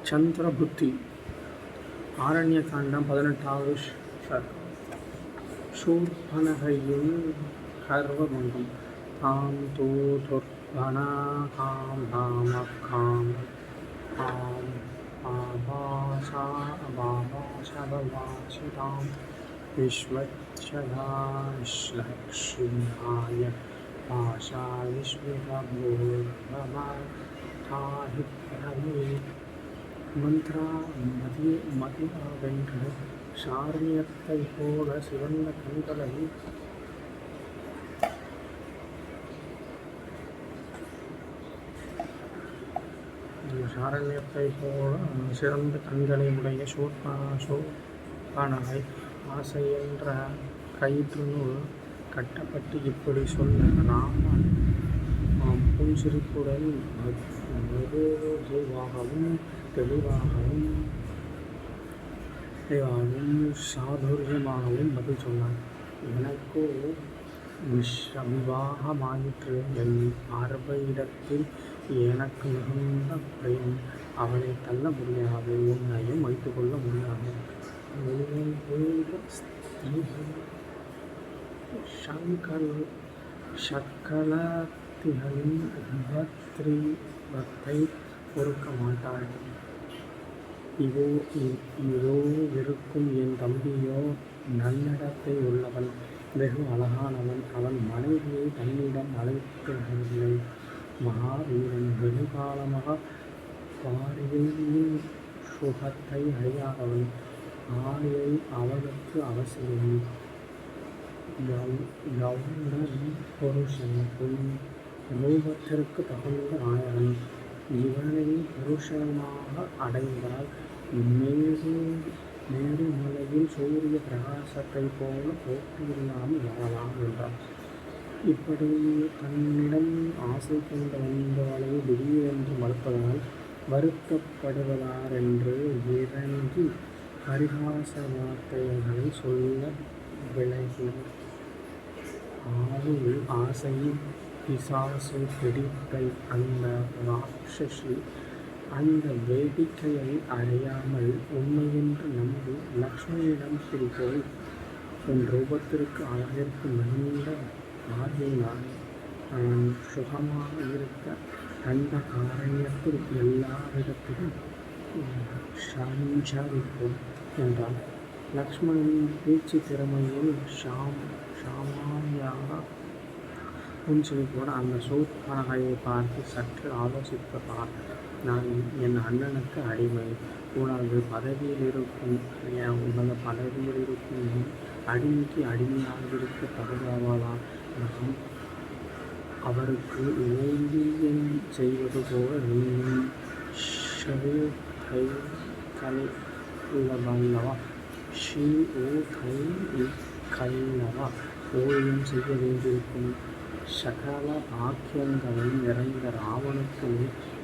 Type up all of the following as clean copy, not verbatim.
சந்திரபுத்தி ஆரண்யகாண்டம் 18வது சர்க்கம். சூர்பனகையின் கர்வபங்கம். தாம் தூதுர்பணகாம் தாமக்காம் ஆம் ஆபாசாபாபாசபவாசிதாம் விஸ்வச்சதாஸ்லக்ஷ்மியாய பாஷா விஸ்வபூர்வமா தாஹிப்ரமே. மந்த்ரா மதியா வென்ற சாரணியத்தை போல சிவந்த கண்களை சிறந்த கண்களை உடைய சூர்பனகை ஆசை என்ற கயிற்றுநூல் கட்டப்பட்டு இப்படி சொல்ல, ராமன் புன்சிரிப்புடன் மெதுவாகவும் தெளிவாகவும் சாதுரியமாகவும் பதில் சொன்னான். எனக்கோ விவாகமாயிற்று. என் பார்வையிடத்தில் எனக்கு மிகுந்த பிரியம். அவளை தள்ள முடியாது, உன்னையும் வைத்துக் கொள்ள முடியாது. சக்கலத்திகளின் உபத்திரவத்தை பொறுக்க மாட்டாள். இதோ இருக்கும் என் தம்பியோ நன்னடத்தை உள்ளவன், வெகு அழகானவன். அவன் மனைவியை தன்னிடம் அழைத்துவிடவில்லை. மகாவீரன், வெகு காலமாக பாரியின் சுகத்தை அறியாதவன். ஆயை அவளுக்கு அவசியம். யௌவனன் புருஷன், ரூபத்திற்கு தகுந்த நாயகன். இவனை புருஷனாக அடைந்தால் மேருமலையில் சூரிய பிரகாசத்தை போல போட்டியில்லாமல் வாழலாம் என்றார். இப்படி தன்னிடம் ஆசை கொண்டு வந்தவளை திடீரென்று மறுப்பதால் வருத்தப்படுவதாரென்று இறங்கி பரிகாச வார்த்தைகளை சொல்ல விளைகிறார். ஆசையில் பிசாசு பிடித்த அந்த ராட்சசி அந்த வேடிக்கையை அறியாமல் உண்மையென்று நம்பி லக்ஷ்மியிடம் போய், உன் ரூபத்திற்கு அழகிற்கு மிகுந்த ஆர்வம் நான் சுகமாக இருக்க தந்த காரண்யத்தில் எல்லா விதத்திலும் சஞ்சரிப்போம் என்றான். லக்ஷ்மணன் பேச்சு திறமையில் சாமானியாக புன்சிரிப்போடு அந்த சூர்பனகையை பார்த்து சற்று யோசித்துப்பார். நான் என் அண்ணனுக்கு அடிமை. உனது பதவியில் இருக்கும் அடிமைக்கு அடிமையாகிருக்க தகுந்தவளா? நாம் அவருக்கு ஊழியம் செய்வது போல நீயும் ஷீ-ஓ-கை-கல்லவா ஊழியம் செய்ய வேண்டியிருக்கும். சகல பாக்கியங்களும் நிறைந்த ராவனுக்கு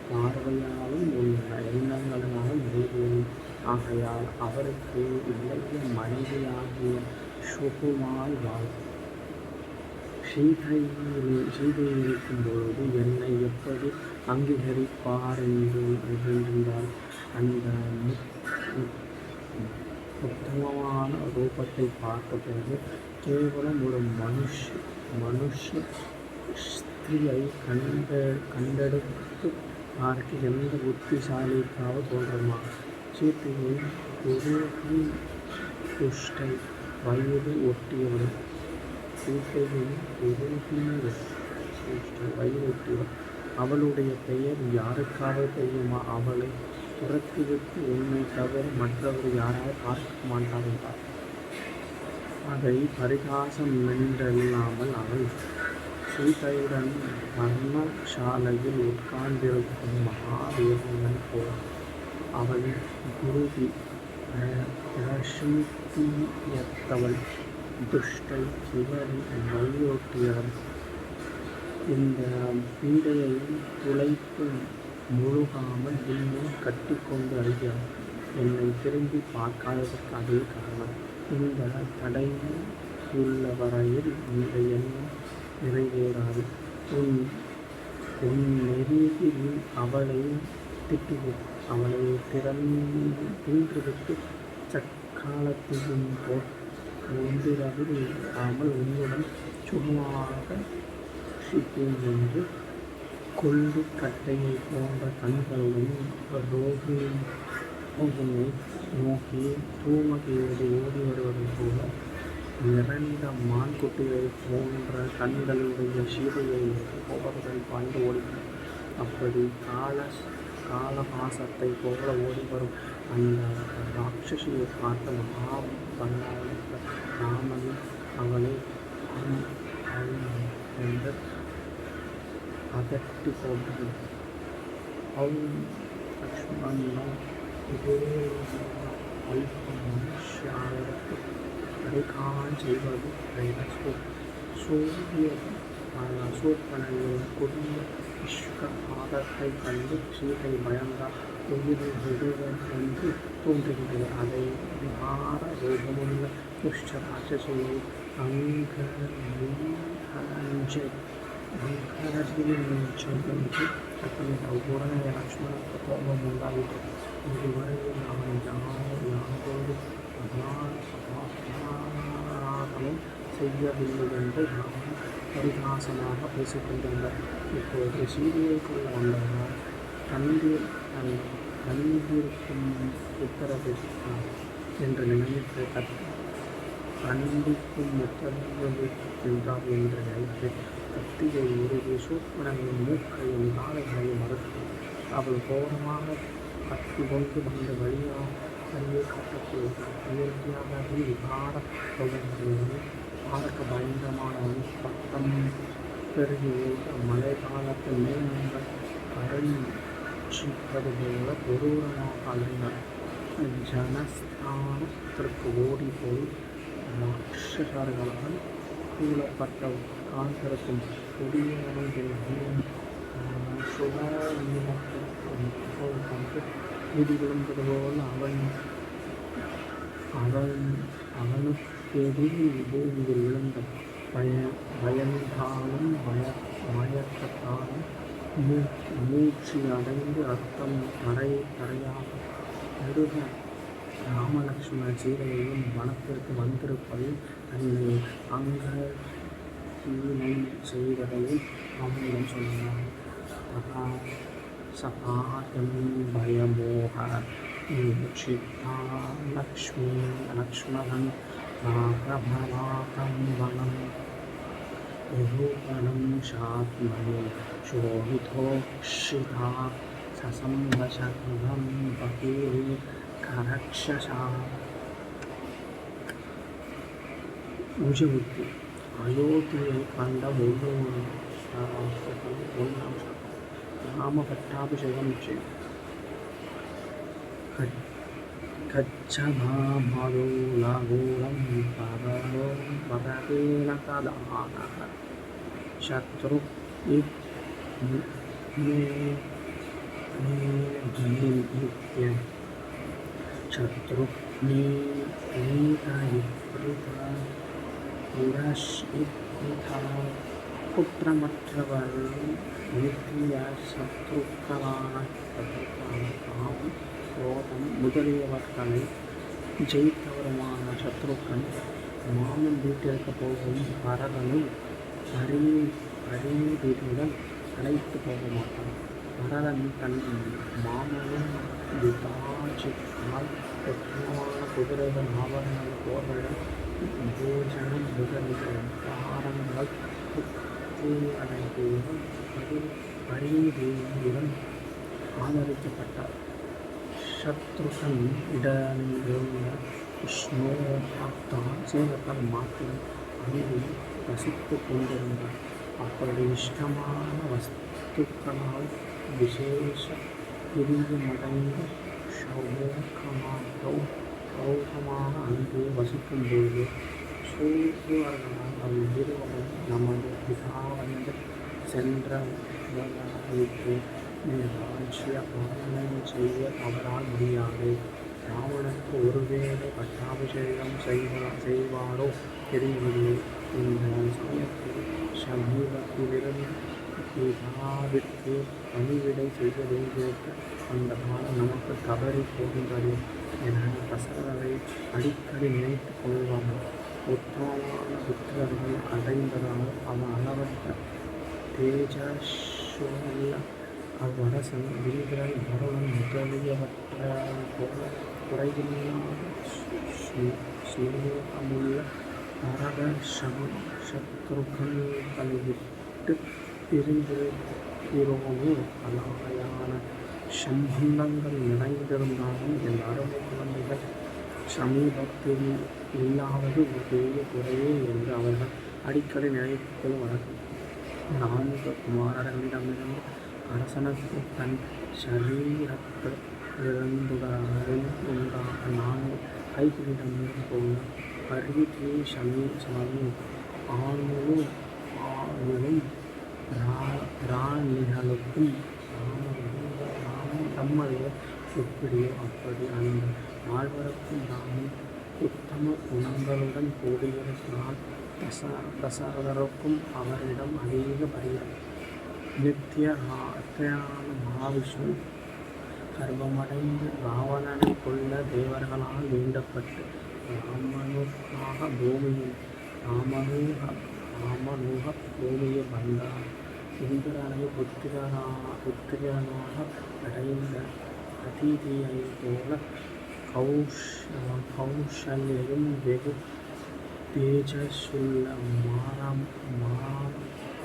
பார்வையாலும் உன் எண்ணங்களாலும் நிறைவேறும். ஆகையால் அவருக்கு இளைய மனைவியாகிய சுகுமாய் வாழ். சீதையிருக்கும் பொழுது என்னை எப்படி அங்கீகரிப்பார் என்றிருந்தால், அந்த உத்தமமான ரூபத்தை பார்த்த பிறகு கேவலம் ஒரு மனுஷ ஸ்திரியை கண்டெடுத்து பார்க்க எந்த புத்திசாலிக்காக தோன்றுமா? சீதையை துஷ்டை வயது ஒட்டியவள். அவளுடைய பெயர் யாருக்காவது தெரியுமா? அவளை துரத்திவிட்டு உன்னை தவிர மற்றவர் யாராவது பார்க்க மாட்டார் என்றார். அதை பரிகாசம் என்றில்லாமல் அவள் சீதையுடன் பர்ணசாலையில் உட்கார்ந்திருக்கும் மகாவீரன் போல் அவள் குருதி பிரசித்தியத்தவள், துஷ்டை, சிவரி, வழியோட்டியவள். இந்த பீடையை துளைத்து முழுகாமல் இன்னும் கட்டிக்கொண்டு அழுகிறாள். என்னை திரும்பி பார்க்காததற்கு அதே காரணம். இந்த தடையுள்ள வரையில் இந்த எண்ணம் நிறைவேறாது. உன் நெருங்கில் அவளை திட்டுவோம். அவளை தின்றுவிட்டு சக்காலத்தையும் ஒன்றிரவில் இல்லாமல் உன்னுடன் சுகமாக வசிப்பேன் என்று கொள்ளு கட்டையை போன்ற கண்களுடன் ரோகிணியை நோக்கி தூமகையோடு ஓடி வருவதைப் போல நிறைந்த மான்குட்டியை போன்ற கண்களுடைய சீதையை போவர்கள் பாய்ந்து ஓடினர். அப்படி காலபாசத்தை போல ஓடி வரும் அந்த ராட்சசியை பார்த்த மகாபலத்த ராமன் அவளை என்று அதட்டி போட்டான். லக்ஷ்மணா இதே அல்ப மனுஷாவிற்கு அடைக்கான் செய்வது சூர்பனையின் கொடிய இஷ்டபாதத்தை கண்டு சீதை பயந்தால் உயிரை விடுவர் என்று தோன்றுகிறது. அதை விகார ரூபமுள்ள துஷ்ட ராட்சசியை என்று உடனே லக்ஷ்மணனுக்கு கோபம் உண்டாகிட்டு இதுவரையில் அவன் யாரோடு அபராதமும் செய்யவில்லை என்று ராமன் பரிகாசமாக பேசிக்கொண்டிருந்தார். இப்போது சீதையை கொள்ள வந்தவரால் கண்டிருக்கும் உத்தரவிட்டார் என்று நினைத்து கண்டிக்கும் உத்தரவிட்டார் என்று நினைத்து கத்தியை உருவி சூர்பனகையின் மூக்கையும் காலைகளையும் மறுத்தார். அவள் கோரமாக கத்தி கொண்டு வந்த வழியே காட்டப்போகிறார். இயற்கையாகவே விகார தொடர்புகளில் பார்க்க பயங்கரமானவன் பட்டம் பெருகி ஓட்ட மழை காலத்தில் மேகங்கள் கரைச்சிப்பது போல கொடூரமாக அலைந்தார். ஜனஸ்தானத்திற்கு ஓடி போய் ராட்சசர்களால் சூழப்பட்ட காத்திருக்கும் கொடியவன்களின் சுழற்று இடி விழுந்தது போல் அவனுக்கெதிரில் பூமியில் விழுந்த பயந்தாலும் மயக்கத்தாலும் மூச்சு அடைந்து ரத்தம் தரையாக பெருக ராமலக்ஷ்மண சீதையையும் வனத்திற்கு வந்திருப்பதையும் தன்னை அங்கீனை செய்வதையும் ராமனிடம் சொன்னார். சபாயம் பயமோக மூச்சித்தா லக்ஷ்மணன் நாகபலாகம் வனம் யதோபனம் சாத்மனி சோபிதோக்ஷிதா சசம்பசகம் பகீரி கரக்ஷசா. உஜவுக்கு அயோத்தியை கண்ட ஒன்றாம் ராம பட்டாபிஷேகம் செய்யும். கச்சமாமதோ லகோலம் பரதேன ததான சத்ரு குற்றமற்றவர் நித்திய சத்ருக்களான காமம் குரோதம் முதலியவர்களை ஜெயித்தவருமான சத்ருக்கன் மாமன் வீட்டிற்கு போகும் பரதனை பரீதியுடன் அழைத்து போக மாட்டான். பரதன் தன் மாமனும் விதாஜித்தால் உத்தமமான குதிரைகள் ஆபரணங்கள் போர்களுடன் போஜனம் முதலிய உபகாரங்கள் அடைந்தவுடன் பரீதியுடன் ஆதரிக்கப்பட்டார். சத்ருகன் இடனிருந்த விஷ்ணு பார்த்தான். சேவகன் மாத்திரம் அங்கே வசித்து கொண்டிருந்தார். அப்படி இஷ்டமான வஸ்துக்களால் விசேஷ பிரியமடைந்த சௌகமாக அங்கே வசிக்கும்போது சூழ்வர்களால் அவ்விருவரும் நமது பிதாவென்று சென்ற முதலாளிக்கு ராஜ்ய பாலனை செய்ய அவரால் முடியாது. ராவணனுக்கு ஒருவேளை பட்டாபிஷேகம் செய்வாரோ தெரியவில்லை. இந்த சமயத்தில் சமீபத்திலிருந்து பிதாவிற்கு பணிவிடை செய்ய வேண்டியிருக்க அந்த காலம் நமக்கு தவறி போகின்றது என தசரதை அடிக்கடி நினைத்து கொள்வாங்க. உத்தமமான புத்திரர்கள் அடைந்ததால் அவன் அளவற்ற தேஜஸ்சுள்ள அவ்வரசன் வில்விரல் வருணன் முதலியவற்றால் போல குறைவில்லாத ஸ்நேகமுள்ள பரத சத்ருக்களை விட்டு பிரிந்திருக்கிறோமே. பலவகையான சம்பந்தங்கள் நிறைந்திருந்தாலும் என் அருமை குழந்தைகள் சமீபத்தில் இல்லாதது ஒரு பெரிய குறையே என்று அவர்கள் அடிக்கடி நினைப்பது வழக்கம். 4 குமாரர்களிடமிருந்து அரசனுக்கு தன் சரீரத்திலிருந்துண்டான 4 கைகளிடமிருந்து போன பரிதி சமி ஆண்களும் ராணிகளுக்கும் தம்முடைய எப்படியோ அப்படி அந்த 4 ராமன் உத்தம குணங்களுடன் கூடியிருக்கிறான். தசரதருக்கும் அவரிடம் அதிக பரியம். நித்தியான மகாவிஷ்ணு கர்ப்பமடைந்து ராவணனை கொல்ல தேவர்களால் வேண்டப்பட்டு ராமனுக பூமியில் வந்தார். இந்திரனை புத்திரனாக அடைந்த அதிதியைப் போல கௌசல்யும் வெகு தேஜஸ்சுள்ள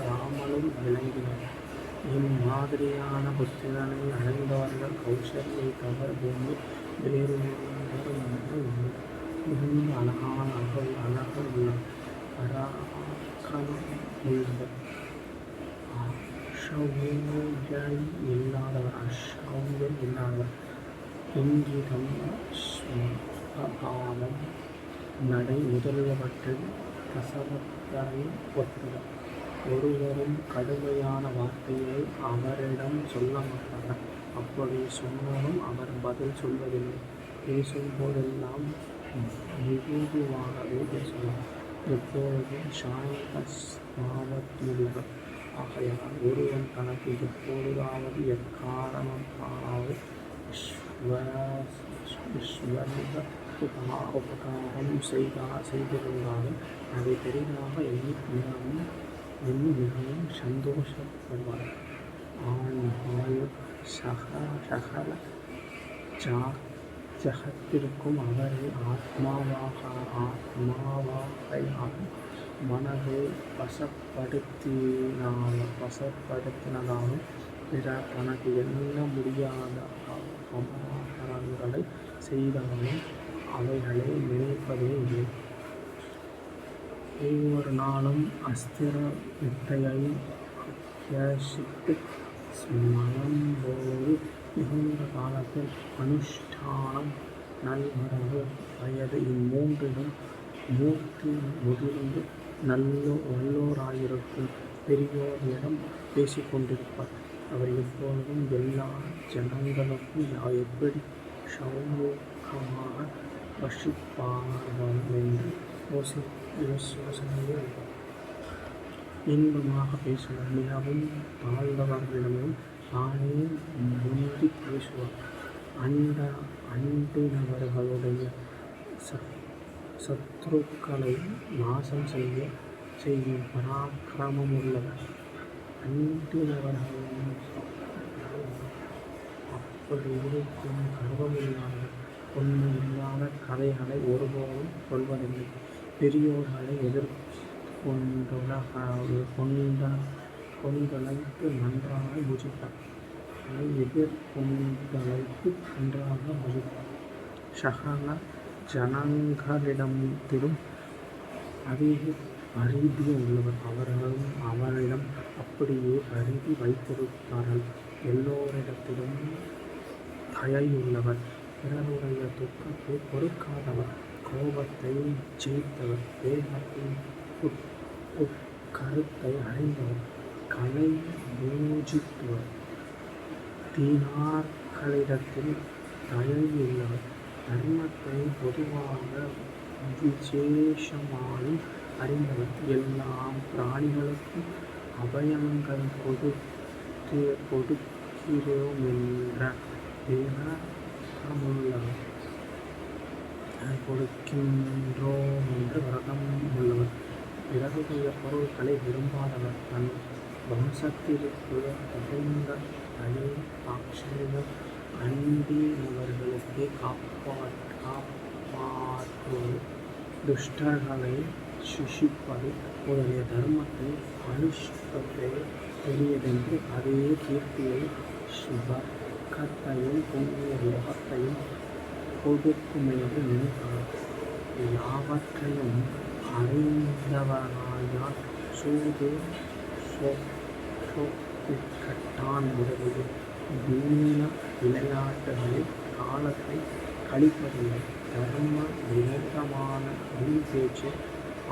ராமனும் விளங்கினர். இம்மாதிரியான புத்திரனை அடைந்தவர்கள் கௌசல்யை தவிர பூமி வேறு மிகுந்த அழகுள்ள பராக்கிரமமுள்ளவர். அசௌகரியம் இல்லாதவர் இங்கிதம் ஸ்வபாவம் நடை முதலியவற்றில் தசரதரை ஒத்தவர். ஒருவரும் கடுமையான வார்த்தையை அவரிடம் சொல்ல மாட்டார். அப்படி சொன்னாலும் அவர் பதில் சொல்வதில்லை. பேசும் போதெல்லாம் மிகுதுவாகவே பேசுவார். எப்பொழுதும் சாந்த ஸ்வபாவமுள்ளவர். ஆகையால் ஒருவன் தனக்கு எப்பொழுதாவது எக்காரணமாவது உபகாரம் செய்திருந்தாலும் அதை பெரிதாக எண்ணி மிகவும் சந்தோஷப்படுவார். ஆனால் சகல ஜகத்திற்கும் அவரை ஆத்மாவாகவும் மனதை வசப்படுத்தினதாலும் பிறர் தனக்கு எண்ண முடியாத அபகாரங்களை செய்தாலும் அவைகளை நினைப்பதே இல்லை. ஒவ்வொரு நாளும் அஸ்திர வித்தையை அபியசித்து மனம்போது மிகுந்த காலத்தில் அனுஷ்டானம் நல்வரவு வயது இம்மூன்றிலும் மூர்த்தி முதிர்ந்து வல்லோராயிருக்கும் பெரியோரிடம் பேசிக்கொண்டிருப்பார். அவர் எப்பொழுதும் எல்லா ஜனங்களுக்கும் எப்படி சௌமுகமாக வசிப்பார்கள் என்று யோசனையில் இன்பமாக பேசுவார். மிகவும் தாழ்ந்தவர்களிடமும் தானே முந்தி பேசுவார். அண்டினவர்களுடைய சத்ருக்களை நாசம் செய்யும் பராக்கிரமமுள்ளவர். அண்டினவர்களும் அப்படி இருக்கும் கர்வமில்லாதவர். உண்மை இல்லாத கதைகளை ஒருபோதும் சொல்வதில்லை. பெரியோர்களை கொண்டழைத்து நன்றாக புஜிப்பார். எதிர்கொண்டழைத்து நன்றாக புஜிப்பார். சகல ஜனங்களிடத்திலும் அதிக பரிதி உள்ளவர். அவர்களும் அவரிடம் அப்படியே பரிதி வைத்திருப்பார்கள். எல்லோரிடத்திலும் தயையுள்ளவர். பிறருடைய துக்கத்தை பொறுக்காதவர். கோபத்தை ஜெயித்தவர். வேகத்தின் உட்கருத்தை அறிந்தவர். கலை பூஜித்தவர். தீனார்களிடத்தில் தயையுள்ளவர். தர்மத்தை பொதுவாக விசேஷமாயும் அறிந்தவர். எல்லா பிராணிகளுக்கும் அபயங்கள் கொடுக்கிறோமென்ற விரதமுள்ளவர் கொடுக்கின்றோமென்று விரதமுள்ளவர் பிறருடைய பொருட்களை விரும்பாதவர் தன் வம்சத்தில் தகுந்த தனி ஆட்சியம் அண்டினவர்களுக்கே காப்பாற்றுவது துஷ்டர்களை சிஷிப்பது முதலிய தர்மத்தை அனுஷ்டிப்பதே பெரியதென்று அதே கீர்த்தியை வர்க்கத்தையும் புண்ணிய லோகத்தையும் கொடுக்குமென்று நினைப்பவர் யாவற்றையும் அறிந்தவனாயால் சூது சொற்கட்டான் முதலிய வீண விளையாட்டுகளில் காலத்தை கழிப்பதில்லை தர்ம விரோதமான வீண் பேச்சு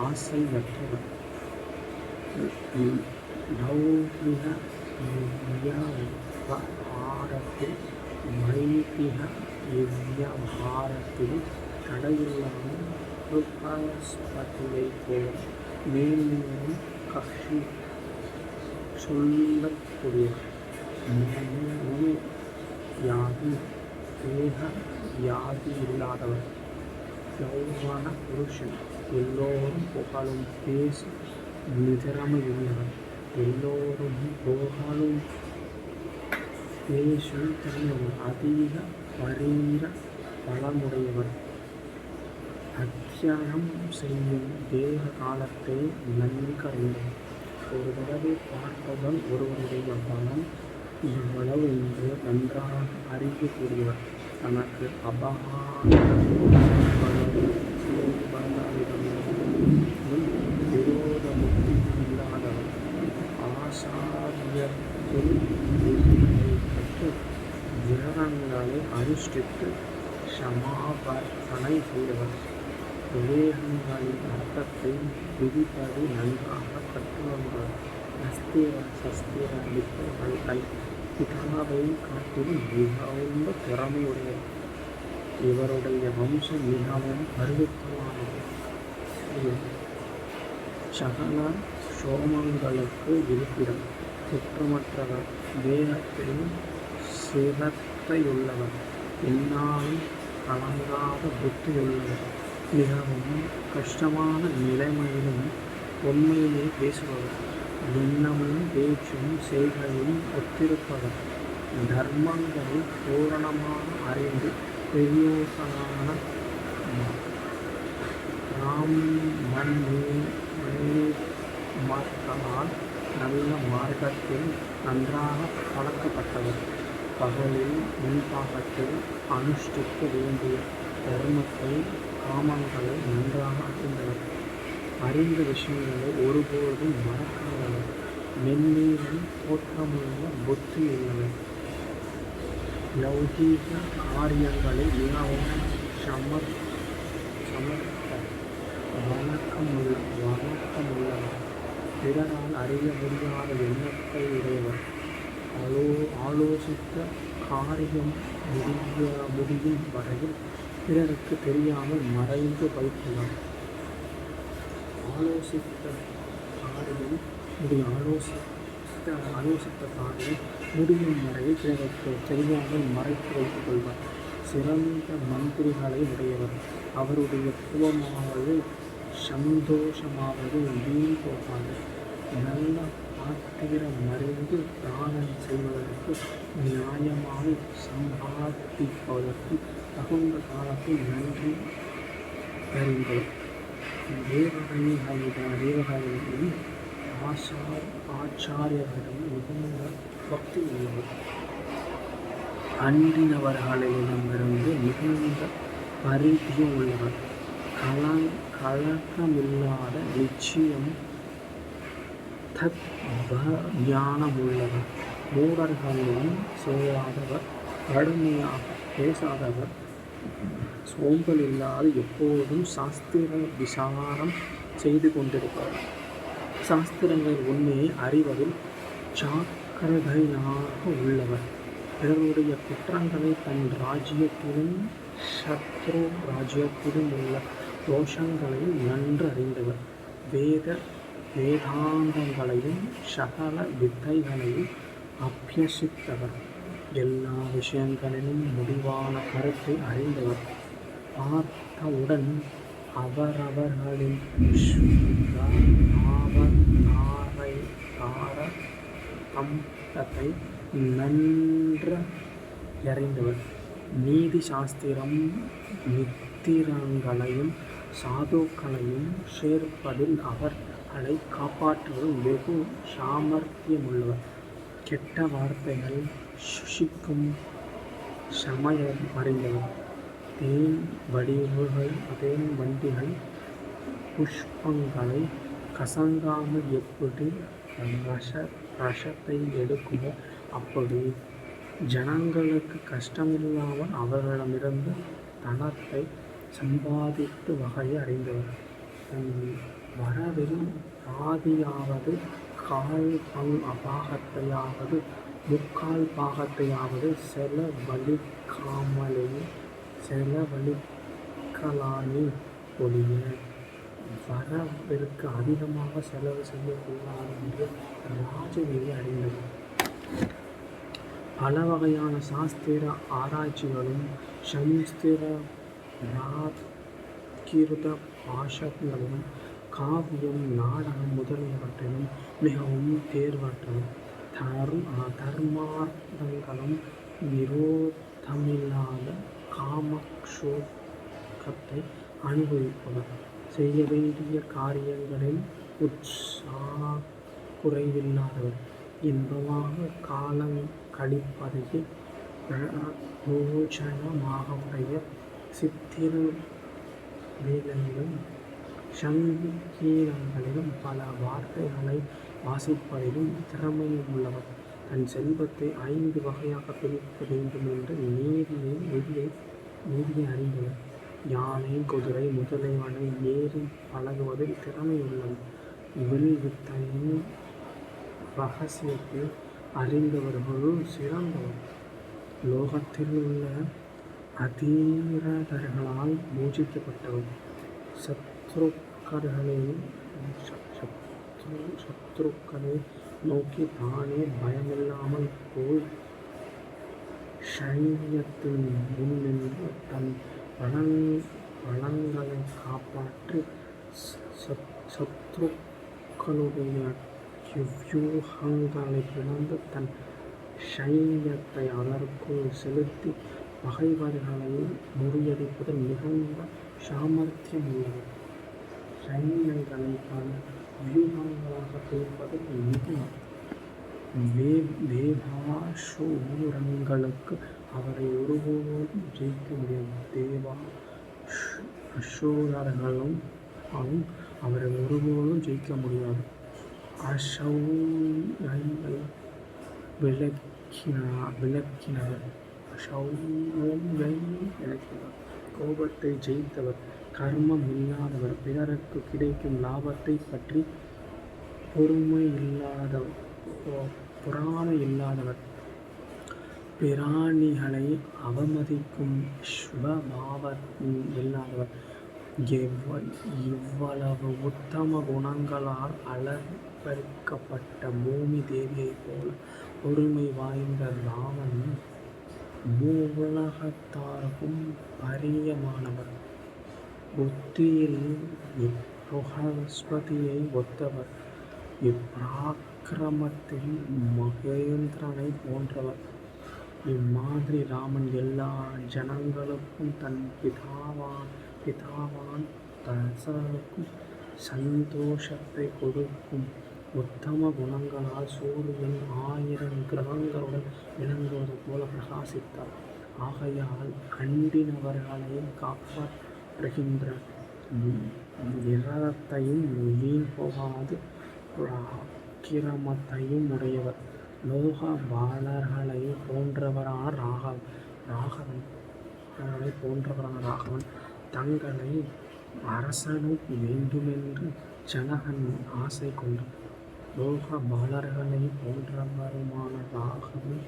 ஆசையற்றவர் லௌகிக வியாபாரத்தில் வைதிக வியாபாரத்திலும் தடையில்லாமல் ருபஸ்பதியைப் போல மேலும் கஷி சொல்லக்கூடியவர் யாதி தேக யாதி இல்லாதவர் யௌவன புருஷன் எல்லோரும் புகழும் பேசி நிதிரமையுள்ளவர் எல்லோரும் புகழும் பேசும் திறமையுள்ளவர் அதிக பரீர பலமுடையவர் அத்தியாயம் செய்யும் தேக காலத்தை நன்கறிந்தவர் ஒரு தடவை பார்ப்பவன் ஒருவருடைய பலம் இவ்வளவு என்று நன்றாக அறியக்கூடியவர் தனக்கு விரோதமுக்தி இல்லாதவர் ஆசாரியத்தில் கற்று விரதங்களை அனுஷ்டித்து சமாபர்த்தனை செய்தவர் விவேகங்களின் அர்த்தத்தை விதிப்படி நன்றாக கற்றுவந்தவர் அஸ்திர சஸ்திர வித்தைகளை பிதாவை காட்டிலும் மிகவும் திறமையுடையவர் இவருடைய வம்சம் மிகவும் பருவத்தமானது சகல சோமங்களுக்கு இருப்பிடம் குற்றமற்றவர் தேகத்தில் சிரத்தையுள்ளவர் என்னாலும் கலங்காத புத்தியுள்ளவர் மிகவும் கஷ்டமான நிலைமையிலும் உண்மையிலே பேசுபவர் எண்ணமும் பேச்சும் செய்கையும் ஒத்திருப்பவர் தர்மங்களை பூரணமாக அறிந்து பிரயோசனான மக்களால் நல்ல மார்க்கத்தில் நன்றாக பழக்கப்பட்டவர் பகலில் முன்பாகத்தில் அனுஷ்டிக்க வேண்டிய தர்மத்தை காமங்களை நன்றாக அறிந்தவர் அறிந்த விஷயங்களை ஒருபோதும் மறக்காதவர் மென்மேலும் தோற்றமுள்ள புத்தி உள்ளவர் லௌகீக காரியங்களை மிகவும் சமர்த்த வணக்கமுள்ளவர் பிறரால் அறிய முடியாத எண்ணத்தை உடையவர் ஆலோசித்த காரியம் முடியும் வரையில் பிறருக்கு தெரியாமல் மறைந்து வைக்கிறார் ஆலோசித்த காரியம் முடியும் வரையில் பிறருக்கு தெரியாமல் மறைத்து வைத்துக் கொள்வார் சிறந்த மந்திரிகளை உடையவர் அவருடைய கோபமாவது சந்தோஷமாவது வீண் போகாது நல்ல பாத்திரம் அறிந்து தானம் செய்வதற்கு நியாயமாக சம்பாதிப்பதற்கு தகுந்த காலத்தில் நன்றி அறிந்தவர் தேவகைகளிலும் ஆச்சாரியர்களிடம் மிகுந்த பக்தி உள்ளவர் அண்டினவர்களிடமிருந்து மிகுந்த பரிதியும் உள்ளவர் கலக்கமில்லாத நிச்சயம் ஞானமுள்ளவர் மூடர்களும் சேராதவர் கடுமையாக பேசாதவர் சோம்பல் இல்லாது எப்போதும் சாஸ்திர விசாரம் செய்து கொண்டிருப்பவர் சாஸ்திரங்கள் உண்மையை அறிவதில் ஜாக்கிரதையாக உள்ளவர் பிறருடைய குற்றங்களை தன் ராஜ்யத்திலும் சத்ரு ராஜ்யத்திலும் உள்ள தோஷங்களை நன்கு அறிந்தவர் வேத வேதாந்தங்களையும் சகல வித்தைகளையும் அபியசித்தவர். எல்லா விஷயங்களிலும் முடிவான கருத்தை அறிந்தவர். பார்த்தவுடன் அவரவர்களின் தாரதம்பத்தை நன்றறிந்தவர். நீதி சாஸ்திரம் மித்திரங்களையும் சாதுக்களையும் சேர்ப்பதில் அவர்களை காப்பாற்றுவதில் வெகு சாமர்த்தியமுள்ளவர். கெட்ட வார்த்தைகள் சுஷிக்கும் சமயம் அறிந்தவர். தேன் வண்டிகள் புஷ்பங்களை கசங்காமல் எப்படி ரசத்தை எடுக்குமோ அப்படி ஜனங்களுக்கு கஷ்டமில்லாமல் அவர்களிடமிருந்து தனத்தை சம்பாதித்து வகையை அறிந்தவர். தன் வரவில் பாதியாவது கால் பாகத்தையாவது முக்கால் பாகத்தையாவது செலவழிக்கலானே ஒழிய வரவிற்கு அதிகமாக செலவு செய்யக்கூடாது என்று ராஜநீதி அறிந்தது. பல வகையான சாஸ்திர ஆராய்ச்சிகளும் சம்ஸ்கிருத பிராகிருத பாஷைகளிலும் காவியம் நாடகம் முதலியவற்றிலும் மிகவும் தேர்வற்றவர். தர்மார்த்தங்களும் விரோதமில்லாத காமக்ஷோகத்தை அனுபவிப்பவர். செய்ய வேண்டிய காரியங்களில் உற்சாகுறைவில்லாதவர். இன்பமாக காலங்கழிப்பதையே பிரயோஜனமாக உடைய. சித்திர வேலையிலும் சங்கீதங்களிலும் பல வார்த்தைகளை வாசிப்பதிலும் திறமையுள்ளவர். தன் செல்வத்தை 5 வகையாக பிரிக்க வேண்டும் என்ற நீதியை அறிந்தவர். யானை குதிரை முதலியவனை ஏறி பழகுவதில் திறமையுள்ளவர். வில்வித்தையின் இரகசியத்தை அறிந்தவர்களுள் சிறந்தவர். லோகத்தில் உள்ள அதீரர்களால் பூஜிக்கப்பட்டவர். சத்ருக்களை நோக்கி தானே பயமில்லாமல் போய் சைன்யத்தின் முன்னின்று தன் பலங்களை காப்பாற்றி சத்ருக்களுடைய வியூகங்களை பிளந்து தன் சைன்யத்தை அதற்குள் செலுத்தி பகைவர்களை முறியடிப்பதில் மிகுந்த சாமர்த்தியமுள்ளவர். சைன்யங்களை பல வியூகங்களாக பிரிப்பதில் மிகவும் தேவாசுரங்களுக்கு அவரை ஒருபோதும் ஜெயிக்க முடியாது. அசுரர்களும் அவரை ஒருபோதும் ஜெயிக்க முடியாது. அசௌயை விளக்கினவர். கோபத்தை ஜெயித்தவர். கர்மம் இல்லாதவர். பிறருக்கு கிடைக்கும் லாபத்தை பற்றி பொறாமை இல்லாதவர். பிராணிகளை அவமதிக்கும் சுபாவம் இல்லாதவர். இவ்வளவு உத்தம குணங்களால் அலங்கரிக்கப்பட்ட பூமி தேவியைப் போல பொறுமை வாய்ந்த ராமன் மூவுலகத்தாருக்கும் பரியமானவர். புத்தியில் இப்புகஸ்பதியை ஒத்தவர். இப்பராக்கிரமத்தில் மகேந்திரனை போன்றவர். இம்மாதிரி ராமன் எல்லா ஜனங்களுக்கும் தன் பிதாவான் தசரனுக்கும் சந்தோஷத்தை கொடுக்கும் உத்தம குணங்களால் சூரியன் 1000 கிரகங்களுடன் விளங்குவது போல பிரகாசித்தார். ஆகையால் அண்டினவர்களை காப்பாற்றுகின்ற விரதத்தையும் வீண் போகாது பிராக்கிரமத்தையும் உடையவர். லோக பாலர்களை போன்றவரான ராகவன் தங்களை அரசனும் வேண்டுமென்று ஜனகன் ஆசை கொண்டார். லோக பாலர்களை போன்றவருமான ராகவன்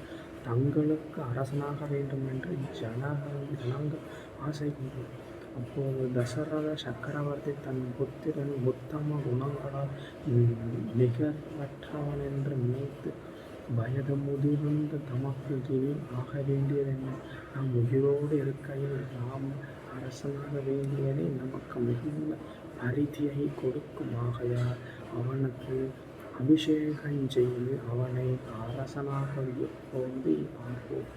தங்களுக்கு அரசனாக வேண்டுமென்று ஜனங்கள் ஆசை கொண்டார். அப்போது தசரத சக்கரவர்த்தி தன் புத்திரன் உத்தம குணங்களால் நிகரற்றவனென்று நினைத்து, வயது முதிர்ந்த தமக்கு இனி ஆக வேண்டியதென்ன? நாம் உயிரோடு இருக்கையில் ராமன் அரசனாக வேண்டியதை நமக்கு மிகுந்த பரிதியை கொடுக்கும். ஆகையால் அவனுக்கு அபிஷேகஞ்செய்து அவனை அரசனாக எப்போது ஆக்குவோம்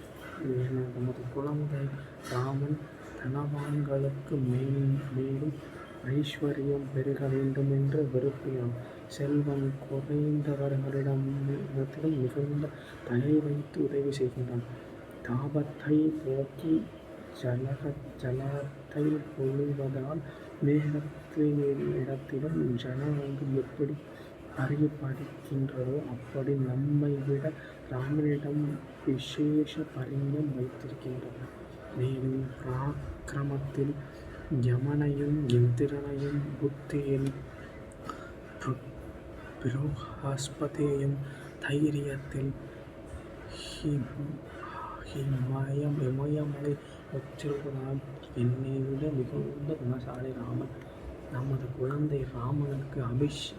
என தமது குழந்தை ராமன் தனவான்களுக்கு மேலும் ஐஸ்வர்யம் பெருக வேண்டுமென்று விரும்பினான். செல்வம் குறைந்தவர்களிடத்திலும் மிகுந்த தயை வைத்து உதவி செய்கின்றான். தாபத்தை போக்கி ஜலத்தை பொழிவதால் மேகத்தினிடத்திலும் ஜனங்கள் எப்படி அறியப்படுகின்றதோ அப்படி நம்மை விட ராமனிடம் விசேஷ பரிஞ்சம் வைத்திருக்கின்றனர். மேலும் பராக்கிரமத்தில் யமனையும் இந்திரனையும், புத்தியில் பிருஹஸ்பதியையும், தைரியத்தில் இமயமலை ஒத்திருப்பதால் என்னை விட மிகுந்த குணசாலி ராமன். நமது குழந்தை ராமனுக்கு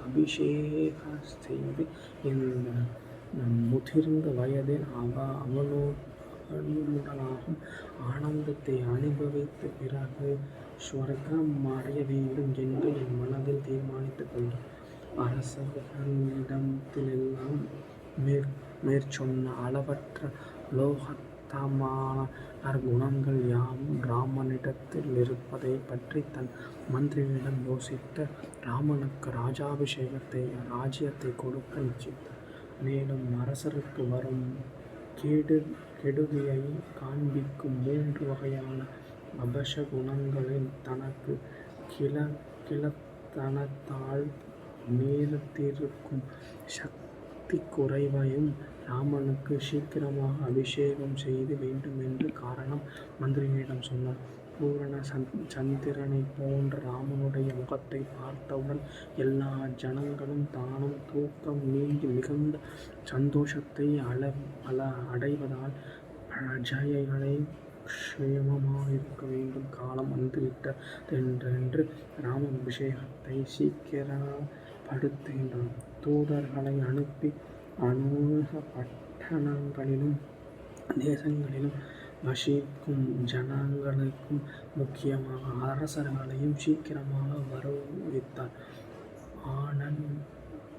அபிஷேக செய்து இந்த முதிர்ந்த வயதில் அவனுடனாகும் ஆனந்தத்தை அனுபவித்த பிறகு ஸ்வர்க்கம் அடைய வேண்டும் என்று என் மனதில் தீர்மானித்துக் கொண்டான். அரசர்களிடத்திலெல்லாம் மேற்சொன்ன அளவற்ற லோகோத்தமான நற்குணங்கள் யாவும் ராமனிடத்தில் இருப்பதை பற்றி தன் மந்திரியிடம் யோசித்து ராமனுக்கு ராஜ்யத்தை கொடுக்க நிச்சயித்தார். மேலும் அரசருக்கு வரும் கெடுதியை காண்பிக்கும் 3 வகையான அபசகுணங்களில் தனக்கு கிழத்தனத்தால் நேர்ந்திருக்கும் சக்தி குறைவையும் ராமனுக்கு சீக்கிரமாக அபிஷேகம் செய்ய வேண்டுமென்று காரணம் மந்திரியிடம் சொன்னார். பூரண சந்திரனைப் போன்ற ராமனுடைய முகத்தை பார்த்தவுடன் எல்லா ஜனங்களும் தானும் தூக்கம் நீங்கி மிகுந்த சந்தோஷத்தை அடைவதால் பிரஜைகளை க்ஷேமமாயிருக்க வேண்டும் காலம் வந்துவிட்டதென்று ராமாபிஷேகத்தை சீக்கிரப்படுத்துகின்றான். தூதர்களை அனுப்பி அநேக பட்டணங்களிலும் தேசங்களிலும் வசிக்கும் ஜனங்களுக்கும் முக்கியமாக அரசர்களையும் சீக்கிரமாக வருவித்தார். ஆனன்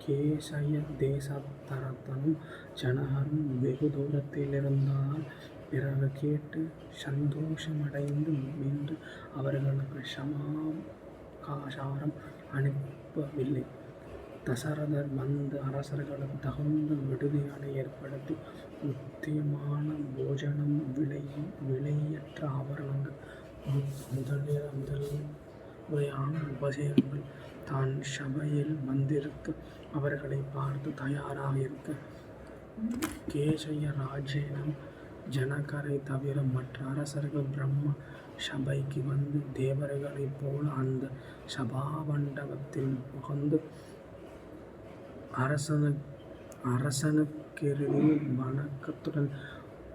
கேசய தேசத்தரத்தனும் ஜனகரும் வெகு தூரத்திலிருந்ததால் பிறகு கேட்டு சந்தோஷமடைந்து மீண்டும் அவர்களுக்கு சமாசாரம் அனுப்பவில்லை. தசரதர் வந்து அரசர்களுக்கு தகுந்த விடுதிகளை ஏற்படுத்தி முக்கியமான போஜனம், விலையற்ற ஆபரணங்கள் முதலியவையான உபசேகங்கள் தான் சபையில் வந்திருக்க அவர்களை பார்த்து தயாராக இருக்க கேசய ராஜேனம் ஜனகரை தவிர மற்ற அரசர்கள் பிரம்ம சபைக்கு வந்து தேவர்களைப் போல அந்த சபாமண்டபத்தில் புகுந்து அரசனுக்கெதிரில் வணக்கத்துடன்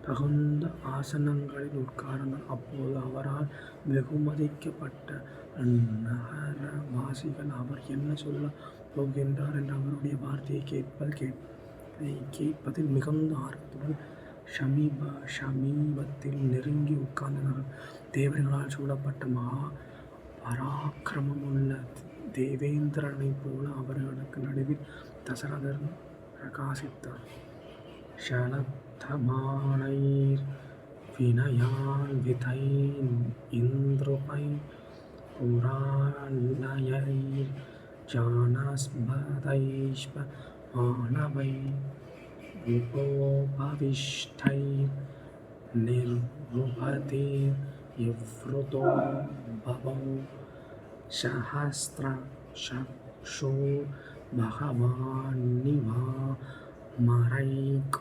தகுந்த ஆசனங்களில் உட்கார்ந்தார். அப்போது அவரால் வெகுமதிக்கப்பட்ட நகரவாசிகள் அவர் என்ன சொல்லப் போகின்றார் என்று அவருடைய வார்த்தையை கேட்பதில் மிகுந்த ஆர்வத்துடன் சமீபத்தில் நெருங்கி உட்கார்ந்தனர். தேவர்களால் சூழப்பட்ட மகா பராக்கிரமமுள்ள தேவேந்திரனைப் போல அவர்களுக்கு நடுவில் தசரதர் பிரகாசித்தார். ஷலத்தமானைர் வினயான்விதைர் இந்த்ருபைர் புராணயைர் ஜானஸ்பதைஷ்ப மாணவைர் உபோபவிஷ்டைர் நிர்வபதிர் யவ்ருதோ பவௌ சஹஸ்ரசக்ஷுர் பகவான்னிவாமரைக்